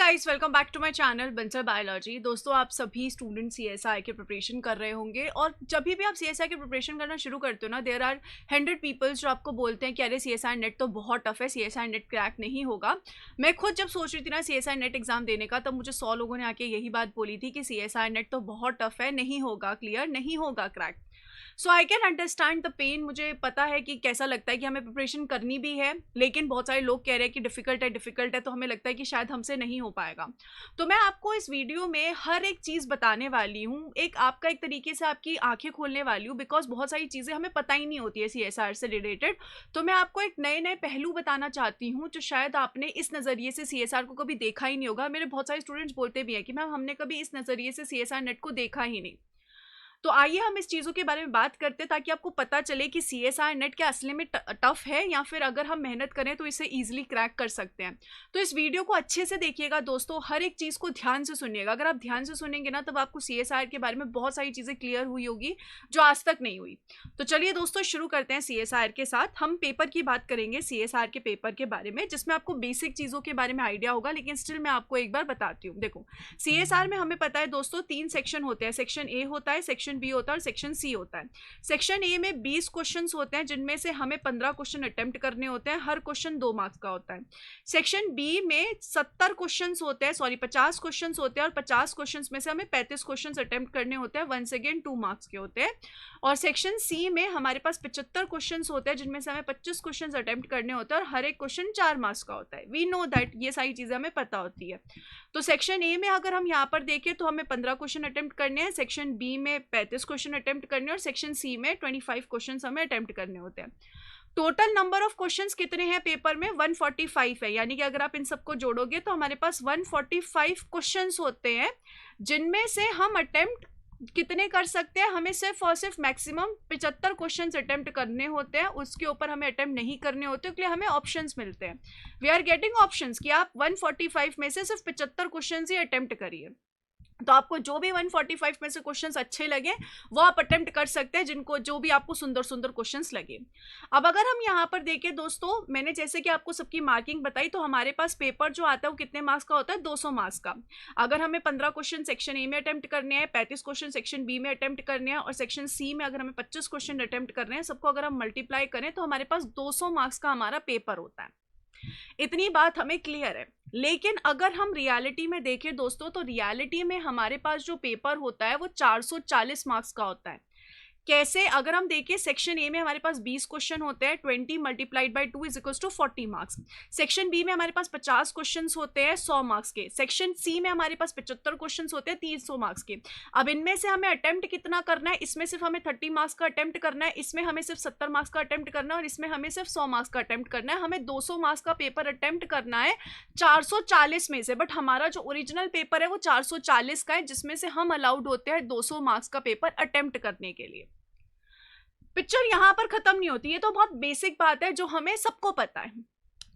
Guys, welcome back to my channel Bansal biology. दोस्तों, आप सभी स्टूडेंट सीएसआई की प्रिपरेशन कर रहे होंगे और जब भी आप सीएसआई की प्रिपरेशन करना शुरू करते हो ना, देयर आर 100 पीपल्स जो आपको बोलते हैं कि अरे सीएसआई नेट तो बहुत टफ है, सीएसआई नेट क्रैक नहीं होगा। मैं खुद जब सोच रही थी ना सीएसआई नेट एग्जाम देने का, तब मुझे 100 लोगों ने आके यही बात बोली थी कि सीएसआई नेट तो बहुत टफ है, नहीं होगा क्लियर, नहीं होगा crack. So I can understand the pain. मुझे पता है कि कैसा लगता है कि हमें प्रिपरेशन करनी भी है, लेकिन बहुत सारे लोग कह रहे हैं कि डिफिकल्ट है, तो हमें लगता है कि शायद हमसे नहीं हो पाएगा। तो मैं आपको इस वीडियो में हर एक चीज़ बताने वाली हूँ, आपका एक तरीके से आपकी आंखें खोलने वाली हूँ, बिकॉज बहुत सारी चीज़ें हमें पता ही नहीं होती है सीएसआर से रिलेटेड। तो मैं आपको एक नए नए पहलू बताना चाहती हूँ जो शायद आपने इस नज़रिए से सीएसआर को कभी देखा ही नहीं होगा। मेरे बहुत सारे स्टूडेंट्स बोलते भी हैं कि मैम हमने कभी इस नज़रिए से सीएसआर नेट को देखा ही नहीं। तो आइए हम इस चीज़ों के बारे में बात करते हैं ताकि आपको पता चले कि सीएसआर नेट क्या असली में टफ है या फिर अगर हम मेहनत करें तो इसे इजीली क्रैक कर सकते हैं। तो इस वीडियो को अच्छे से देखिएगा दोस्तों, हर एक चीज़ को ध्यान से सुनिएगा। अगर आप ध्यान से सुनेंगे ना, तब आपको सीएसआर के बारे में बहुत सारी चीज़ें क्लियर हुई होगी जो आज तक नहीं हुई। तो चलिए दोस्तों, शुरू करते हैं सीएसआर के साथ। हम पेपर की बात करेंगे सीएसआर के पेपर के बारे में, जिसमें आपको बेसिक चीज़ों के बारे में आइडिया होगा, लेकिन स्टिल मैं आपको एक बार बताती हूँ। देखो, सीएसआर में हमें पता है दोस्तों 3 सेक्शन होते हैं। सेक्शन ए होता है, सेक्शन बी होता है और सेक्शन सी होता है। सेक्शन ए में 20 क्वेश्चंस होते हैं, जिनमें से हमें 15 क्वेश्चन अटेम्प्ट करने होते हैं। हर क्वेश्चन 2 मार्क्स का होता है। सेक्शन बी में 70 क्वेश्चंस होते हैं, 50 क्वेश्चंस होते हैं और 50 क्वेश्चंस में से हमें 35 क्वेश्चंस अटेम्प्ट करने होते हैं। वंस अगेन 2 मार्क्स के होते हैं। और सेक्शन सी में हमारे पास 75 क्वेश्चंस होते हैं, जिनमें से हमें 25 क्वेश्चंस अटेम्प्ट करने होते हैं और हर एक क्वेश्चन 4 मार्क्स का होता है। वी नो दैट, ये सारी चीजें हमें पता होती है। तो सेक्शन ए में अगर हम यहाँ पर देखें तो हमें 15 क्वेश्चन अटेम्प्ट करने हैं, सेक्शन बी में 35 क्वेश्चन अटेम्प्ट करने हैं और सेक्शन सी में 25 क्वेश्चन हमें अटेम्प्ट करने होते हैं। टोटल नंबर ऑफ क्वेश्चंस कितने हैं पेपर में? 145 है। यानी कि अगर आप इन सबको जोड़ोगे तो हमारे पास 145 क्वेश्चंस होते हैं, जिनमें से हम अटेम्प्ट कितने कर सकते हैं? हमें सिर्फ और सिर्फ मैक्सिमम 75 क्वेश्चंस अटेम्प्ट करने होते हैं। उसके ऊपर हमें अटेम्प्ट नहीं करने होते, इसलिए हमें ऑप्शंस मिलते हैं। वी आर गेटिंग ऑप्शंस कि आप 145 में से सिर्फ 75 क्वेश्चंस ही अटेम्प्ट करिए। तो आपको जो भी 145 में से क्वेश्चंस अच्छे लगे वो आप अटेम्प्ट कर सकते हैं, जिनको जो भी आपको सुंदर सुंदर क्वेश्चंस लगे। अब अगर हम यहाँ पर देखें दोस्तों, मैंने जैसे कि आपको सबकी मार्किंग बताई, तो हमारे पास पेपर जो आता है वो कितने मार्क्स का होता है? 200 मार्क्स का। अगर हमें 15 क्वेश्चन सेक्शन ए में अटेम्प्ट करने हैं, 35 क्वेश्चन सेक्शन बी में अटेम्प्ट करने हैं और सेक्शन सी में अगर हमें 25 क्वेश्चन अटेम्प्ट करने हैं, सबको अगर हम मल्टीप्लाई करें तो हमारे पास 200 मार्क्स का हमारा पेपर होता है। इतनी बात हमें क्लियर है। लेकिन अगर हम रियलिटी में देखें दोस्तों, तो रियलिटी में हमारे पास जो पेपर होता है वो 440 मार्क्स का होता है। कैसे? अगर हम देखें, सेक्शन ए में हमारे पास 20 क्वेश्चन होते हैं, 20 multiplied by 2 is equal to 40 marks. Section B में हमारे पास 50 क्वेश्चन होते हैं 100 मार्क्स के। सेक्शन सी में हमारे पास 75 क्वेश्चन होते हैं 300 मार्क्स के। अब इनमें से हमें अटेम्प्ट कितना करना है? इसमें सिर्फ हमें 30 मार्क्स का अटेम्प्ट करना है, इसमें हमें सिर्फ 70 मार्क्स का अटेम्प्ट करना है और इसमें हमें सिर्फ 100 मार्क्स का अटेम्प्ट करना है। हमें 200 मार्क्स का पेपर अटेम्प्ट करना है 440 में से, बट हमारा जो ओरिजिनल पेपर है वो 440 का है, जिसमें से हम अलाउड होते हैं 200 मार्क्स का पेपर अटेम्प्ट करने के लिए। पिक्चर यहाँ पर खत्म नहीं होती। ये तो बहुत बेसिक बात है जो हमें सबको पता है,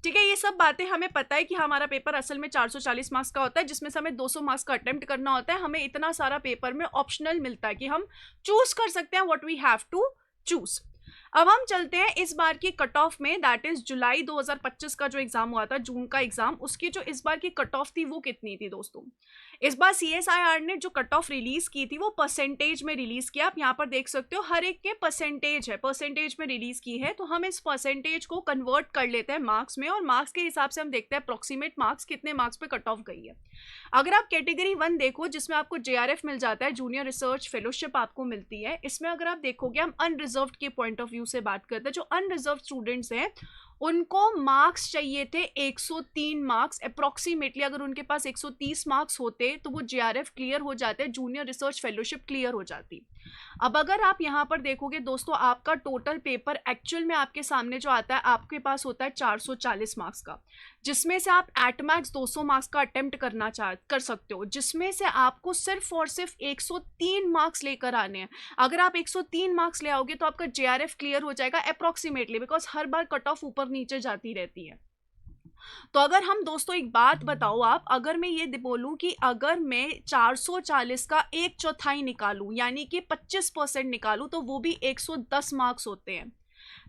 ठीक है। ये सब बातें हमें पता है कि हमारा पेपर असल में 440 मार्क्स का होता है, जिसमें से हमें 200 मार्क्स का अटेम्प्ट करना होता है। हमें इतना सारा पेपर में ऑप्शनल मिलता है कि हम चूज कर सकते हैं what we have to choose. अब हम चलते हैं इस बार की कट ऑफ में, दैट इज जुलाई 2025 का जो एग्जाम हुआ था, जून का एग्जाम, उसकी जो इस बार की कट ऑफ थी वो कितनी थी दोस्तों? इस बार सीएसआईआर ने जो कट ऑफ रिलीज की थी वो परसेंटेज में रिलीज किया। आप यहाँ पर देख सकते हो हर एक के परसेंटेज है, परसेंटेज में रिलीज की है। तो हम इस परसेंटेज को कन्वर्ट कर लेते हैं मार्क्स में और मार्क्स के हिसाब से हम देखते हैं अप्रोक्सीमेट मार्क्स कितने मार्क्स पे कट ऑफ गई है। अगर आप कैटेगरी 1 देखो, जिसमें आपको जेआरएफ मिल जाता है, जूनियर रिसर्च फेलोशिप आपको मिलती है, इसमें अगर आप देखोगे, हम अनरिजर्व्ड के पॉइंट ऑफ व्यू से बात करते हैं। जो अनरिजर्व्ड स्टूडेंट्स हैं उनको मार्क्स चाहिए थे 103 मार्क्स अप्रोक्सीमेटली। अगर उनके पास 130 मार्क्स होते तो वो जेआरएफ क्लियर हो जाते, जूनियर रिसर्च फेलोशिप क्लियर हो जाती। अब अगर आप यहाँ पर देखोगे दोस्तों, आपका टोटल पेपर एक्चुअल में आपके सामने जो आता है, आपके पास होता है 440 मार्क्स का, जिसमें से आप एट मैक्स 200 मार्क्स का अटेम्प्ट कर सकते हो, जिसमें से आपको सिर्फ और सिर्फ 103 मार्क्स लेकर आने हैं। अगर आप 103 मार्क्स ले आओगे तो आपका जेआरएफ क्लियर हो जाएगा approximately, because her bar cut off ऊपर नीचे जाती रहती है। तो अगर हम दोस्तों, एक बात बताओ आप, अगर मैं ये बोलूं कि अगर मैं 440 का 1/4 निकालूं, यानी कि 25% निकालूं, तो वो भी 110 मार्क्स होते हैं।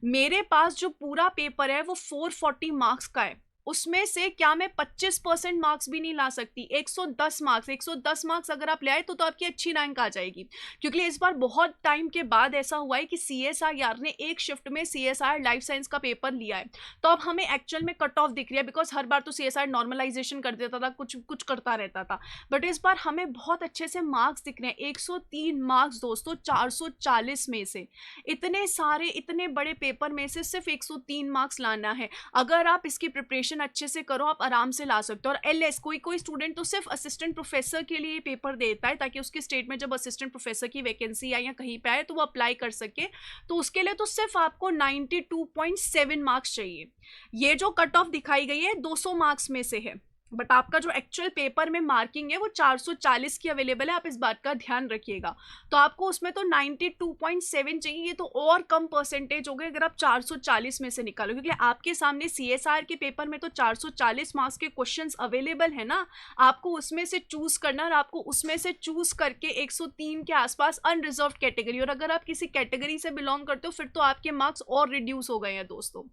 मेरे पास जो पूरा पेपर है वो 440 मार्क्स का है उसमें से क्या मैं 25% मार्क्स भी नहीं ला सकती? 110 मार्क्स, 110 मार्क्स अगर आप ले आए तो आपकी अच्छी रैंक आ जाएगी। क्योंकि इस बार बहुत टाइम के बाद ऐसा हुआ है कि CSIR ने एक शिफ्ट में CSIR लाइफ साइंस का पेपर लिया है। तो अब हमें एक्चुअल में कट ऑफ दिख रही है, बिकॉज हर बार तो CSIR नॉर्मलाइजेशन कर देता था, कुछ कुछ करता रहता था, बट इस बार हमें बहुत अच्छे से मार्क्स दिख रहे हैं। 103 मार्क्स दोस्तों 440 में से, इतने सारे इतने बड़े पेपर में से सिर्फ 103 मार्क्स लाना है। अगर आप इसकी प्रिपरेशन अच्छे से करो आप आराम से ला सकते हो। और LS कोई कोई स्टूडेंट तो सिर्फ असिस्टेंट प्रोफेसर के लिए पेपर देता है, ताकि उसके स्टेट में जब असिस्टेंट प्रोफेसर की वैकेंसी आए या कहीं पे आए तो वो अप्लाई कर सके। तो उसके लिए तो सिर्फ आपको 92.7 मार्क्स चाहिए। ये जो कट ऑफ दिखाई गई है 200 मार्क्स में से है, बट आपका जो एक्चुअल पेपर में मार्किंग है वो 440 की अवेलेबल है, आप इस बात का ध्यान रखिएगा। तो आपको उसमें तो 92.7 चाहिए, ये तो और कम परसेंटेज हो गए अगर आप 440 में से निकालो, क्योंकि आपके सामने CSIR के पेपर में तो 440 मार्क्स के क्वेश्चंस अवेलेबल है ना। आपको उसमें से चूज करना, और आपको उसमें से चूज करके 103 के आसपास अनरिजर्व कैटेगरी, और अगर आप किसी कैटेगरी से बिलोंग करते हो फिर तो आपके मार्क्स और रिड्यूस हो गए हैं दोस्तों।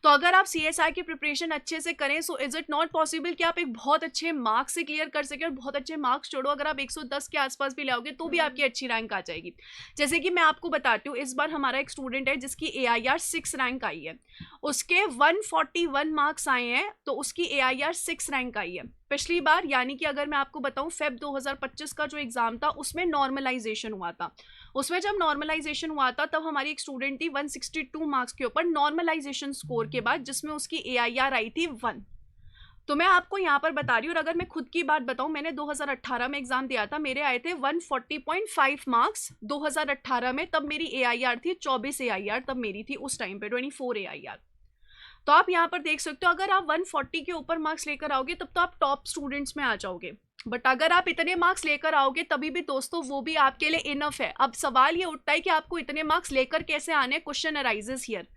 तो अगर आप CSIR की प्रिपरेशन अच्छे से करें, so is it not possible कि आप बहुत अच्छे मार्क्स से क्लियर कर सके। और बहुत अच्छे मार्क्स छोड़ो, अगर आप 110 के आसपास भी लाओगे तो भी आपकी अच्छी रैंक आ जाएगी। जैसे कि मैं आपको बताती हूँ, इस बार हमारा एक स्टूडेंट है जिसकी AIR 6 रैंक आई है, उसके 141 मार्क्स आए हैं, तो उसकी AIR 6 रैंक आई है पिछली बार। यानी कि अगर मैं आपको बताऊं फेब 2025 का जो एग्जाम था उसमें नॉर्मलाइजेशन हुआ था, उसमें जब नॉर्मलाइजेशन हुआ था तब हमारी एक स्टूडेंट थी 162 मार्क्स के ऊपर नॉर्मलाइजेशन स्कोर के बाद, जिसमें उसकी AIR आई थी 1। तो मैं आपको यहाँ पर बता रही हूँ। और अगर मैं खुद की बात बताऊँ, मैंने 2018 में एग्जाम दिया था, मेरे आए थे 140.5 मार्क्स 2018 में, तब मेरी AIR थी 24 AIR, तब मेरी थी उस टाइम पे 24 AIR। तो आप यहाँ पर देख सकते हो, अगर आप 140 के ऊपर मार्क्स लेकर आओगे तब तो आप टॉप स्टूडेंट्स में आ जाओगे। बट अगर आप इतने मार्क्स लेकर आओगे तभी भी दोस्तों वो भी आपके लिए इनफ है। अब सवाल ये उठता है कि आपको इतने मार्क्स लेकर कैसे आने, क्वेश्चन अराइजेस हियर।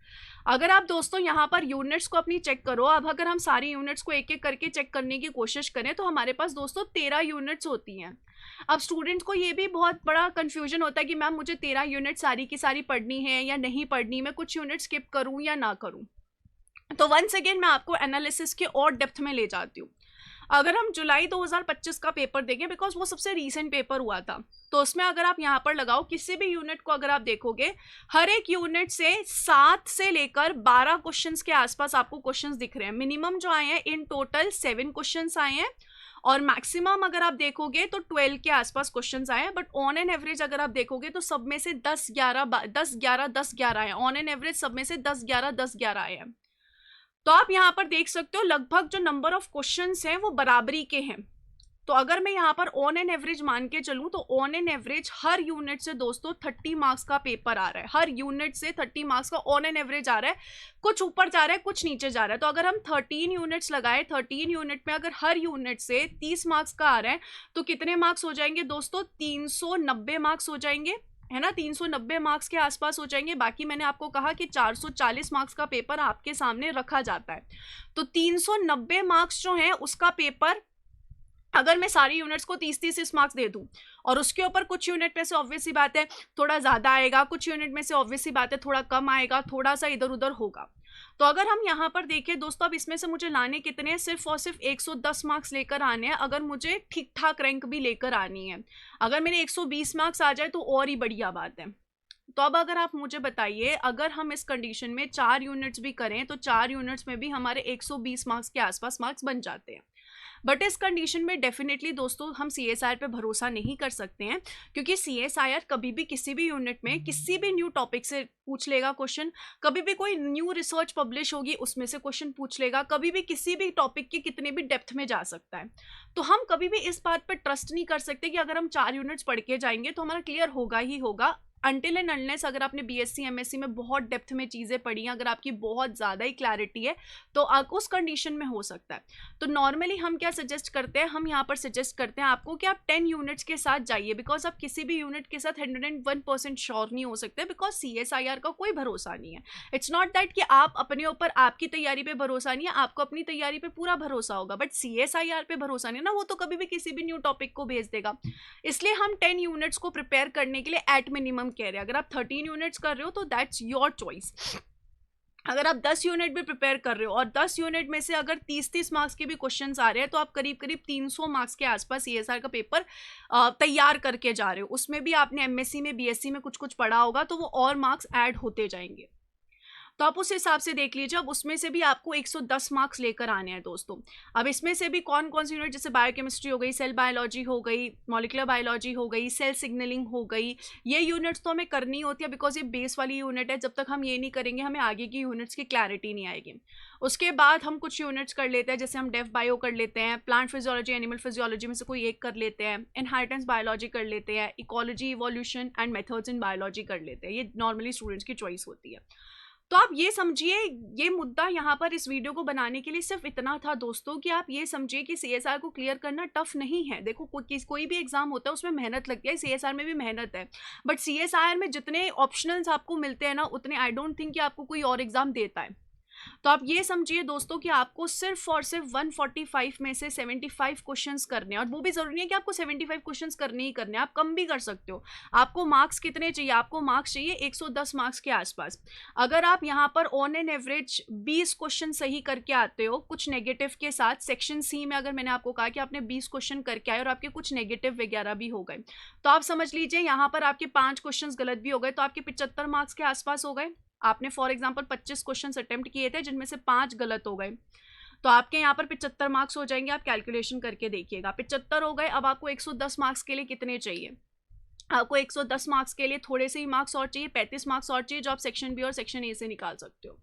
अगर आप दोस्तों यहाँ पर यूनिट्स को अपनी चेक करो, अब अगर हम सारी यूनिट्स को एक एक करके चेक करने की कोशिश करें तो हमारे पास दोस्तों 13 यूनिट्स होती हैं। अब स्टूडेंट को ये भी बहुत बड़ा कंफ्यूजन होता है कि मैम मुझे 13 यूनिट सारी की सारी पढ़नी है या नहीं पढ़नी, मैं कुछ यूनिट स्किप करूँ या ना करूँ। तो वंस अगेन मैं आपको एनालिसिस के और डेप्थ में ले जाती हूँ। अगर हम जुलाई 2025 का पेपर देखें, बिकॉज वो सबसे रीसेंट पेपर हुआ था, तो उसमें अगर आप यहाँ पर लगाओ किसी भी यूनिट को अगर आप देखोगे, हर एक यूनिट से 7 से लेकर 12 क्वेश्चंस के आसपास आपको क्वेश्चंस दिख रहे हैं। मिनिमम जो आए हैं इन टोटल 7 क्वेश्चंस आए हैं, और मैक्सिमम अगर आप देखोगे तो 12 के आसपास क्वेश्चंस आए हैं। बट ऑन एन एवरेज अगर आप देखोगे तो सब में से 10-11 आए हैं। ऑन एन एवरेज सब में से 10-11 आए हैं। तो आप यहाँ पर देख सकते हो लगभग जो नंबर ऑफ क्वेश्चंस हैं वो बराबरी के हैं। तो अगर मैं यहाँ पर ऑन एन एवरेज मान के चलूँ तो on an average her unit से दोस्तों 30 मार्क्स का पेपर आ रहा है। हर यूनिट से 30 मार्क्स का ऑन एन एवरेज आ रहा है, कुछ ऊपर जा रहा है कुछ नीचे जा रहा है। तो अगर हम 13 यूनिट्स लगाए, 13 यूनिट में अगर हर यूनिट से 30 मार्क्स का आ रहा है तो कितने मार्क्स हो जाएंगे दोस्तों? 390 मार्क्स हो जाएंगे, है ना। 390 मार्क्स के आसपास हो जाएंगे। बाकी मैंने आपको कहा कि 440 मार्क्स का पेपर आपके सामने रखा जाता है, तो 390 मार्क्स जो है उसका पेपर अगर मैं सारी यूनिट्स को 30-30 मार्क्स दे दूं, और उसके ऊपर कुछ यूनिट में से ऑब्वियस सी बात है थोड़ा ज़्यादा आएगा, कुछ यूनिट में से ऑब्वियस सी बात है थोड़ा कम आएगा, थोड़ा सा इधर उधर होगा। तो अगर हम यहाँ पर देखें दोस्तों, अब इसमें से मुझे लाने कितने हैं? सिर्फ और सिर्फ 110 मार्क्स लेकर आने हैं, अगर मुझे ठीक ठाक रैंक भी लेकर आनी है। अगर मेरे 120 मार्क्स आ जाए तो और ही बढ़िया बात है। तो अब अगर आप मुझे बताइए, अगर हम इस कंडीशन में 4 यूनिट्स भी करें तो 4 यूनिट्स में भी हमारे 120 मार्क्स के आसपास मार्क्स बन जाते हैं। बट इस कंडीशन में डेफिनेटली दोस्तों हम CSIR पे भरोसा नहीं कर सकते हैं, क्योंकि CSIR कभी भी किसी भी यूनिट में किसी भी न्यू टॉपिक से पूछ लेगा क्वेश्चन, कभी भी कोई न्यू रिसर्च पब्लिश होगी उसमें से क्वेश्चन पूछ लेगा, कभी भी किसी भी टॉपिक के कितने भी डेप्थ में जा सकता है। तो हम कभी भी इस बात पर ट्रस्ट नहीं कर सकते कि अगर हम 4 यूनिट्स पढ़ के जाएंगे तो हमारा क्लियर होगा ही होगा, अनटिल एंड अनलेस अगर आपने BSc MSc में बहुत डेप्थ में चीज़ें पढ़ी हैं, अगर आपकी बहुत ज़्यादा ही क्लैरिटी है तो उस कंडीशन में हो सकता है। तो नॉर्मली हम क्या सजेस्ट करते हैं, हम यहाँ पर सजेस्ट करते हैं आपको कि आप 10 यूनिट्स के साथ जाइए, बिकॉज आप किसी भी यूनिट के साथ 101% श्योर नहीं हो सकते, बिकॉज CSIR का कोई भरोसा नहीं है। इट्स नॉट दैट कि आप अपने ऊपर आपकी तैयारी पे भरोसा नहीं है, आपको अपनी तैयारी पे पूरा भरोसा होगा, बट CSIR पे भरोसा नहीं ना, वो तो कभी भी किसी भी न्यू टॉपिक को भेज देगा। इसलिए हम 10 यूनिट्स को प्रिपेयर करने के लिए एट मिनिमम कह रहे हैं। अगर आप 13 यूनिट्स कर रहे हो तो दैट्स योर चॉइस। अगर आप 10 यूनिट भी प्रिपेयर कर रहे हो और 10 यूनिट में से अगर 30-30 मार्क्स के भी क्वेश्चंस आ रहे हैं, तो आप करीब करीब 300 मार्क्स के आसपास सीएसआर का पेपर तैयार करके जा रहे हो। उसमें भी आपने एमएससी में, बीएससी में कुछ कुछ पढ़ा होगा, तो वो और मार्क्स ऐड होते जाएंगे। तो आप उस हिसाब से देख लीजिए। अब उसमें से भी आपको 110 मार्क्स लेकर आने हैं दोस्तों। अब इसमें से भी कौन कौन सी यूनिट, जैसे बायोकेमिस्ट्री हो गई, सेल बायोलॉजी हो गई, मॉलिक्यूलर बायोलॉजी हो गई, सेल सिग्नलिंग हो गई, ये यूनिट्स तो हमें करनी होती है बिकॉज ये बेस वाली यूनिट है। जब तक हम ये नहीं करेंगे हमें आगे की यूनिट्स की क्लैरिटी नहीं आएगी। उसके बाद हम कुछ यूनिट्स कर लेते हैं, जैसे हम डेफ बायो कर लेते हैं, प्लांट फिजियोलॉजी, एनिमल फिजियोलॉजी में से कोई एक कर लेते हैं, इनहेरिटेंस बायोलॉजी कर लेते हैं, ecology, evolution and methods in biology कर लेते हैं। ये नॉर्मली स्टूडेंट्स की चॉइस होती है। तो आप ये समझिए, ये मुद्दा यहाँ पर इस वीडियो को बनाने के लिए सिर्फ इतना था दोस्तों, कि आप ये समझिए कि सीएसआर को क्लियर करना टफ नहीं है। देखो कोई भी एग्जाम होता है उसमें मेहनत लगती है, सीएसआर में भी मेहनत है, बट सीएसआर में जितने ऑप्शनल्स आपको मिलते हैं ना, उतने आई डोंट थिंक कि आपको कोई और एग्जाम देता है। तो आप ये समझिए दोस्तों कि आपको सिर्फ और सिर्फ 145 में से 75 क्वेश्चंस करने हैं, और वो भी जरूरी नहीं है कि आपको 75 क्वेश्चंस करने ही करने हैं, आप कम भी कर सकते हो। आपको मार्क्स कितने चाहिए? आपको मार्क्स चाहिए 110 मार्क्स के आसपास। अगर आप यहाँ पर ऑन एन एवरेज 20 क्वेश्चन सही करके आते हो कुछ नेगेटिव के साथ, सेक्शन सी में अगर मैंने आपको कहा कि आपने 20 क्वेश्चन करके आए और आपके कुछ नेगेटिव वगैरह भी हो गए, तो आप समझ लीजिए यहाँ पर आपके 5 क्वेश्चन गलत भी हो गए, तो आपके 75 मार्क्स के आसपास हो गए। आपने फॉर एग्जांपल 25 क्वेश्चन अटेम्प्ट किए थे जिनमें से 5 गलत हो गए, तो आपके यहाँ पर 75 मार्क्स हो जाएंगे। आप कैलकुलेशन करके देखिएगा, 75 हो गए। अब आपको 110 मार्क्स के लिए कितने चाहिए? आपको 110 मार्क्स के लिए थोड़े से ही मार्क्स और चाहिए, 35 मार्क्स और चाहिए, जो आप सेक्शन बी और सेक्शन ए से निकाल सकते हो।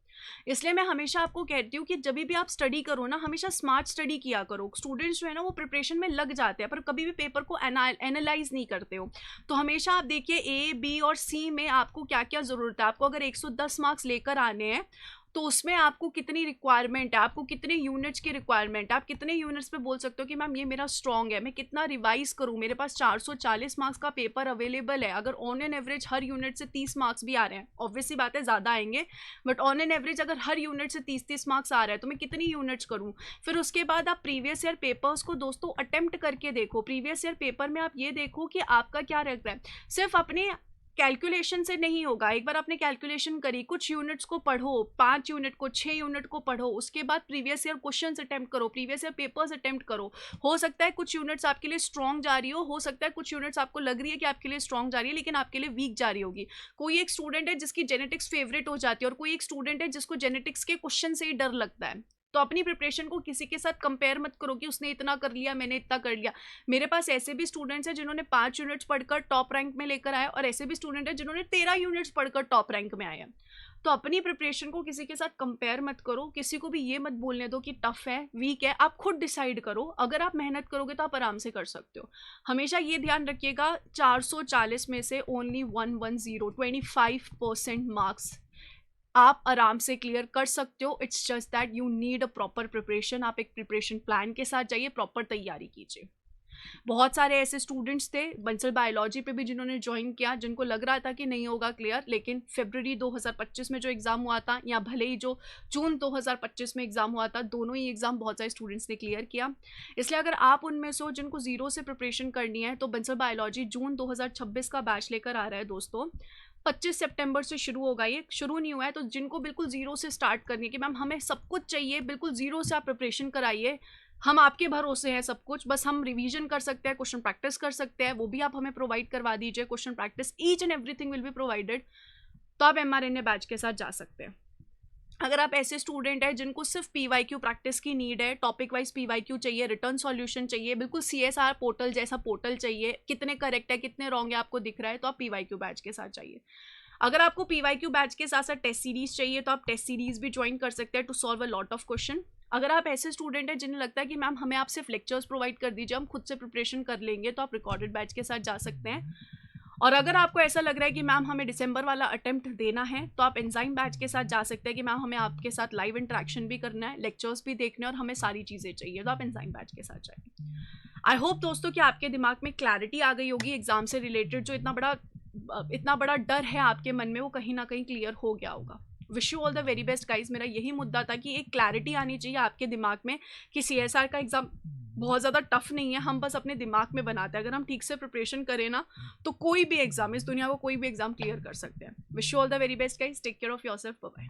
इसलिए मैं हमेशा आपको कहती हूँ कि जब भी आप स्टडी करो ना, हमेशा स्मार्ट स्टडी किया करो। स्टूडेंट्स जो है ना वो प्रिपरेशन में लग जाते हैं पर कभी भी पेपर को एनालाइज नहीं करते हो। तो हमेशा आप देखिए ए, बी और सी में आपको क्या क्या ज़रूरत है। आपको अगर 110 मार्क्स लेकर आने हैं तो उसमें आपको कितनी रिक्वायरमेंट है, आपको कितने यूनिट्स की रिक्वायरमेंट है, आप कितने यूनिट्स पे बोल सकते हो कि मैम ये मेरा स्ट्रॉन्ग है, मैं कितना रिवाइज करूँ, मेरे पास 440 मार्क्स का पेपर अवेलेबल है। अगर on an average her unit से 30 मार्क्स भी आ रहे हैं, ऑब्वियसली बात है ज़्यादा आएंगे, बट ऑन एन एवरेज अगर हर यूनिट से 30-30 मार्क्स आ रहा है तो मैं कितनी यूनिट्स करूँ। फिर उसके बाद आप प्रीवियस ईयर पेपर्स को दोस्तों अटेम्प्ट करके देखो। प्रीवियस ईयर पेपर में आप ये देखो कि आपका क्या रहता है। सिर्फ अपने कैलकुलेशन से नहीं होगा। एक बार आपने कैलकुलेशन करी, कुछ यूनिट्स को पढ़ो, 5 यूनिट को, 6 यूनिट को पढ़ो, उसके बाद प्रीवियस ईयर क्वेश्चंस अटेम्प्ट करो, प्रीवियस ईयर पेपर्स अटेम्प्ट करो। हो सकता है कुछ यूनिट्स आपके लिए स्ट्रॉन्ग जा रही हो सकता है कुछ यूनिट्स आपको लग रही है कि आपके लिए स्ट्रॉन्ग जा रही है लेकिन आपके लिए वीक जा रही होगी। कोई एक स्टूडेंट है जिसकी जेनेटिक्स फेवरेट हो जाती है और कोई एक स्टूडेंट है जिसको जेनेटिक्स के क्वेश्चन से ही डर लगता है। तो अपनी प्रिपरेशन को किसी के साथ कंपेयर मत करो कि उसने इतना कर लिया, मैंने इतना कर लिया। मेरे पास ऐसे भी स्टूडेंट्स हैं जिन्होंने 5 यूनिट्स पढ़कर टॉप रैंक में लेकर आए और ऐसे भी स्टूडेंट हैं जिन्होंने 13 यूनिट्स पढ़कर टॉप रैंक में आए हैं। तो अपनी प्रिपरेशन को किसी के साथ कंपेयर मत करो, किसी को भी ये मत बोलने दो कि टफ है, वीक है। आप खुद डिसाइड करो। अगर आप मेहनत करोगे तो आप आराम से कर सकते हो। हमेशा ये ध्यान रखिएगा, 440 में से ओनली 110 25% मार्क्स आप आराम से क्लियर कर सकते हो। It's just that you need a proper preparation. आप एक प्रिपरेशन प्लान के साथ जाइए, प्रॉपर तैयारी कीजिए। बहुत सारे ऐसे स्टूडेंट्स थे बंसल बायोलॉजी पे भी जिन्होंने ज्वाइन किया, जिनको लग रहा था कि नहीं होगा क्लियर, लेकिन फरवरी 2025 में जो एग्ज़ाम हुआ था या भले ही जो जून 2025 में एग्ज़ाम हुआ था, दोनों ही एग्ज़ाम बहुत सारे स्टूडेंट्स ने क्लियर किया। इसलिए अगर आप उनमें से हो जिनको ज़ीरो से प्रिपरेशन करनी है तो बंसल बायोलॉजी जून 2026 का बैच लेकर आ रहा है दोस्तों। 25 सितंबर से शुरू होगा, ये शुरू नहीं हुआ है। तो जिनको बिल्कुल ज़ीरो से स्टार्ट करनी है कि मैम हमें सब कुछ चाहिए, बिल्कुल ज़ीरो से आप प्रिपरेशन कराइए, हम आपके भरोसे हैं, सब कुछ बस हम रिवीजन कर सकते हैं, क्वेश्चन प्रैक्टिस कर सकते हैं, वो भी आप हमें प्रोवाइड करवा दीजिए। Question practice each and everything will be provided. तो आप MRNA बैच के साथ जा सकते हैं। अगर आप ऐसे स्टूडेंट हैं जिनको सिर्फ PYQ प्रैक्टिस की नीड है, टॉपिक वाइज PYQ चाहिए, रिटर्न सॉल्यूशन चाहिए, बिल्कुल CSR पोर्टल जैसा पोर्टल चाहिए, कितने करेक्ट है कितने रॉन्ग है आपको दिख रहा है, तो आप PYQ बैच के साथ चाहिए। अगर आपको PYQ बैच के साथ साथ टेस्ट सीरीज चाहिए तो आप टेस्ट सीरीज भी ज्वाइन कर सकते हैं to solve a lot of question. अगर आप ऐसे स्टूडेंट हैं जिन्हें लगता है कि मैम हमें आप सिर्फ लेक्चर्स प्रोवाइड कर दीजिए, हम खुद से प्रिपरेशन कर लेंगे, तो आप रिकॉर्डेड बैच के साथ जा सकते हैं। और अगर आपको ऐसा लग रहा है कि मैम हमें दिसंबर वाला अटेम्प्ट देना है तो आप एंजाइम बैच के साथ जा सकते हैं कि मैम हमें आपके साथ लाइव इंटरेक्शन भी करना है, लेक्चर्स भी देखने और हमें सारी चीज़ें चाहिए, तो आप एंजाइम बैच के साथ जाइए। आई होप दोस्तों कि आपके दिमाग में क्लैरिटी आ गई होगी एग्जाम से रिलेटेड। जो इतना बड़ा डर है आपके मन में वो कहीं ना कहीं क्लियर हो गया होगा। Wish you all the very best guys. मेरा यही मुद्दा था कि एक क्लैरिटी आनी चाहिए आपके दिमाग में कि CSR का एग्जाम बहुत ज़्यादा टफ नहीं है, हम बस अपने दिमाग में बनाते हैं। अगर हम ठीक से प्रिपरेशन करें ना तो कोई भी एग्जाम, इस दुनिया को कोई भी एग्जाम क्लियर कर सकते हैं। Wish you all the very best guys. Take care of yourself. Bye bye.